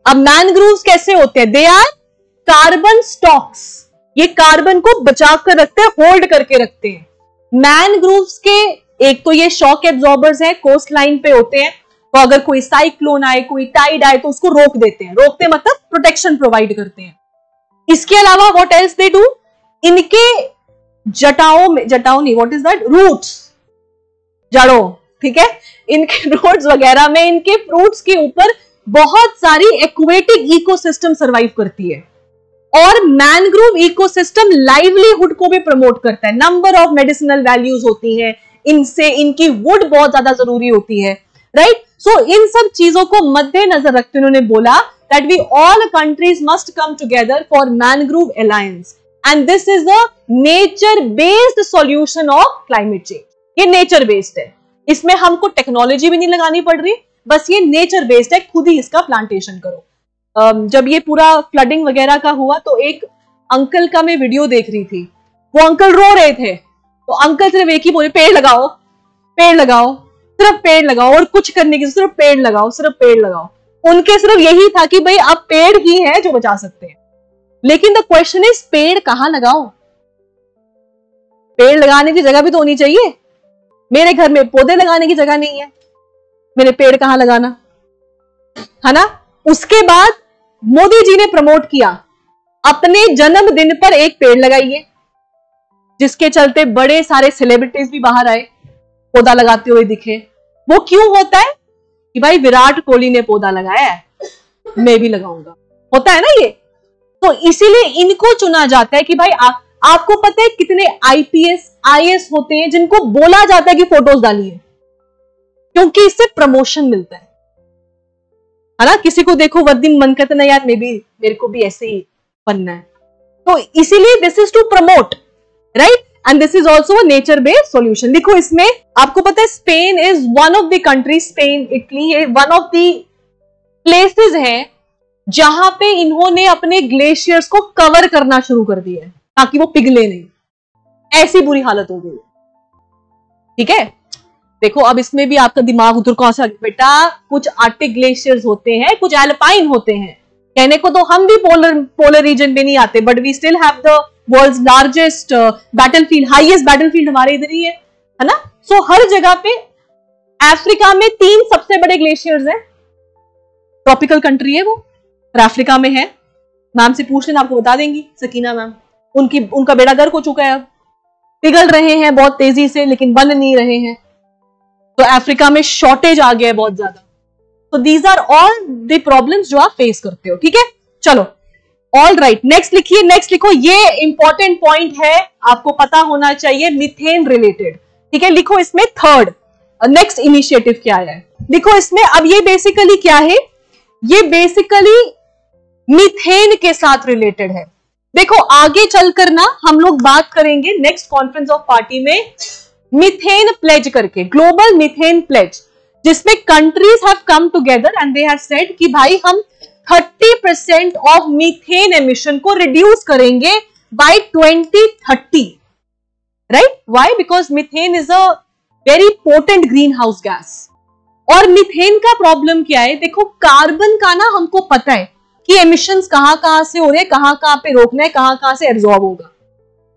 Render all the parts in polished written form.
अब मैनग्रोव्स कैसे होते हैं? दे आर कार्बन स्टॉक्स, ये कार्बन को बचा कर रखते हैं, होल्ड करके रखते हैं। मैनग्रोव्स के एक तो ये शॉक एब्जॉर्बर्स हैं, कोस्ट लाइन पे होते हैं, तो अगर कोई साइक्लोन आए, कोई टाइड आए तो उसको रोक देते हैं। रोकते मतलब प्रोटेक्शन प्रोवाइड करते हैं। इसके अलावा व्हाट एल्स दे डू? इनके जटाओं में, जटाओं नहीं, व्हाट इज दैट, रूट्स, जड़ों, ठीक है, इनके रूट्स वगैरह में, इनके फ्रूट्स के ऊपर बहुत सारी एक्वेटिक इकोसिस्टम सर्वाइव करती है। और मैनग्रोव इकोसिस्टम लाइवलीहुड को भी प्रमोट करता है। नंबर ऑफ मेडिसिनल वैल्यूज होती हैं इनसे, इनकी वुड बहुत ज्यादा जरूरी होती है, राइट। सो इन सब चीजों को मद्देनजर रखते उन्होंने बोला that we all countries must come together for mangrove alliance and this is a nature based solution of climate change। ये nature based है, इसमें हमको टेक्नोलॉजी भी नहीं लगानी पड़ रही, बस ये nature based है, खुद ही इसका प्लांटेशन करो। जब ये पूरा फ्लडिंग वगैरह का हुआ तो एक अंकल का मैं वीडियो देख रही थी, वो अंकल रो रहे थे, तो अंकल सिर्फ एक ही बोले, पेड़ लगाओ, पेड़ लगाओ, सिर्फ पेड़ लगाओ, और कुछ करने की, सिर्फ पेड़ लगाओ, सिर्फ पेड़ लगाओ। उनके सिर्फ यही था कि भाई अब पेड़ ही है जो बचा सकते हैं। लेकिन द क्वेश्चन इज, पेड़ कहां लगाओ? पेड़ लगाने की जगह भी तो होनी चाहिए। मेरे घर में पौधे लगाने की जगह नहीं है, मेरे पेड़ कहां लगाना, है ना। उसके बाद मोदी जी ने प्रमोट किया, अपने जन्मदिन पर एक पेड़ लगाइए, जिसके चलते बड़े सारे सेलिब्रिटीज भी बाहर आए, पौधा लगाते हुए दिखे। वो क्यों होता है? कि भाई विराट कोहली ने पौधा लगाया है, मैं भी लगाऊंगा, होता है ना ये। तो इसीलिए इनको चुना जाता है कि भाई आपको पता है कितने आईपीएस आईएएस होते हैं जिनको बोला जाता है कि फोटोज डालिए, क्योंकि इससे प्रमोशन मिलता है ना। किसी को देखो वर्दी मन करता ना, यार मेरे को भी ऐसे ही बनना है, तो इसीलिए this is to promote, right. And this is also nature based solution. देखो इसमें आपको पता है Spain is one of the country, Spain Italy ये वन ऑफ द प्लेसेस है जहां पे इन्होंने अपने ग्लेशियर्स को कवर करना शुरू कर दिया है ताकि वो पिघले नहीं, ऐसी बुरी हालत हो गई, ठीक है। देखो अब इसमें भी आपका दिमाग उधर कौन सा, बेटा कुछ आर्टिक ग्लेशियर्स होते हैं, कुछ एल्पाइन होते हैं। कहने को तो हम भी पोलर रीजन में नहीं आते, but we still have the world's largest battlefield, highest battlefield हमारे इधर ही है ना। सो हर जगह पे, अफ्रीका में 3 सबसे बड़े ग्लेशियर्स हैं, ट्रॉपिकल कंट्री है वो, और अफ्रीका में है। मैम से पूछ लेना, आपको बता देंगी, सकीना मैम। उनका बेड़ा गर्क हो चुका है, अब पिघल रहे हैं बहुत तेजी से, लेकिन बन नहीं रहे हैं। तो अफ्रीका में शॉर्टेज आ गया है बहुत ज्यादा। तो these are all the problems जो आप फेस करते हो, ठीक है। चलो ऑल राइट, नेक्स्ट लिखिए, नेक्स्ट लिखो, ये इंपॉर्टेंट पॉइंट है, आपको पता होना चाहिए, मीथेन रिलेटेड, ठीक है। लिखो इसमें थर्ड नेक्स्ट इनिशिएटिव क्या है, लिखो इसमें। अब ये बेसिकली क्या है? ये बेसिकली मीथेन के साथ रिलेटेड है। देखो आगे चलकर ना हम लोग बात करेंगे नेक्स्ट कॉन्फ्रेंस ऑफ पार्टी में मीथेन प्लेज करके, ग्लोबल मीथेन प्लेज, जिसमें countries have come together and they have said कि भाई हम 30% ऑफ मीथेन एमिशन को रिड्यूस करेंगे by 2030, right. Why? Because methane is a very potent greenhouse gas. और methane का प्रॉब्लम क्या है? देखो कार्बन का ना हमको पता है कि एमिशंस कहां से हो रहे हैं, कहां पे रोकना है, कहां से एब्जॉर्ब होगा।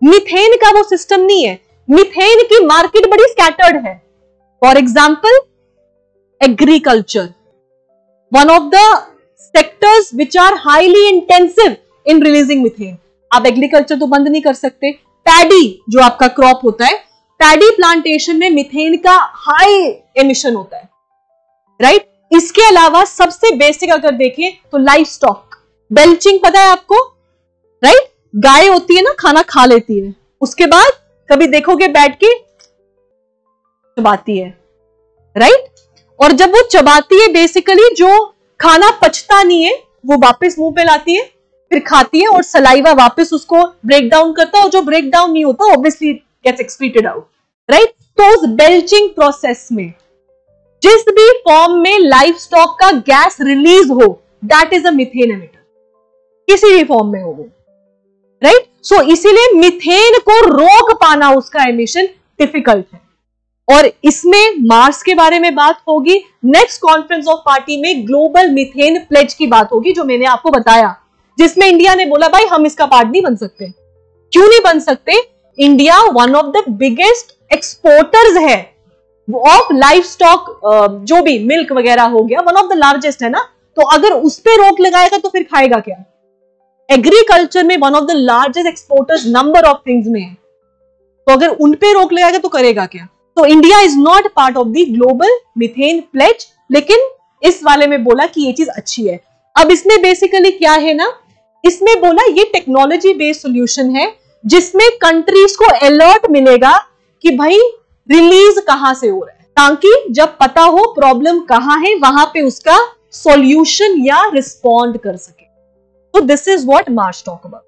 मीथेन का वो सिस्टम नहीं है। मीथेन की मार्केट बड़ी स्कैटर्ड है। For example agriculture, one of the sectors which are highly intensive in releasing methane. आप एग्रीकल्चर तो बंद नहीं कर सकते। पैडी जो आपका क्रॉप होता है, पैडी प्लांटेशन में मीथेन का हाई एमिशन होता है, राइट। इसके अलावा सबसे बेसिक अगर देखें तो लाइफ स्टॉक बेल्चिंग, पता है आपको, राइट। गाय होती है ना, खाना खा लेती है, उसके बाद कभी देखोगे बैठ के चबाती है, राइट। और जब वो चबाती है बेसिकली जो खाना पचता नहीं है वो वापस मुंह पे लाती है, फिर खाती है, और सलाइवा वापस उसको ब्रेक डाउन करता है, और जो ब्रेक डाउन नहीं होता obviously gets excreted out, right. तो उस बेल्चिंग प्रोसेस में जिस भी फॉर्म में लाइफ स्टॉक का गैस रिलीज हो, that is a methane emitter, किसी भी फॉर्म में हो वो, राइट। सो इसीलिए मीथेन को रोक पाना, उसका एमिशन डिफिकल्ट है। और इसमें मार्स के बारे में बात होगी। नेक्स्ट कॉन्फ्रेंस ऑफ पार्टी में ग्लोबल मीथेन प्लेज की बात होगी, जो मैंने आपको बताया, जिसमें इंडिया ने बोला भाई हम इसका पार्ट नहीं बन सकते। क्यों नहीं बन सकते? India one of the biggest exporters है ऑफ लाइफ स्टॉक, जो भी मिल्क वगैरह हो गया, वन ऑफ द लार्जेस्ट है ना। तो अगर उस पर रोक लगाएगा तो फिर खाएगा क्या? एग्रीकल्चर में one of the largest exporters number of things में है, तो अगर उन पे रोक लगाएगा तो करेगा क्या? तो India is not part of the global methane pledge, लेकिन इस वाले में बोला कि ये चीज अच्छी है। अब इसमें बेसिकली क्या है ना, इसमें बोला ये टेक्नोलॉजी बेस्ड सोल्यूशन है, जिसमें कंट्रीज को अलर्ट मिलेगा कि भाई रिलीज कहां से हो रहा है, ताकि जब पता हो प्रॉब्लम कहां है वहां पे उसका सॉल्यूशन या रिस्पॉन्ड कर सके। तो this is what Mars talk about.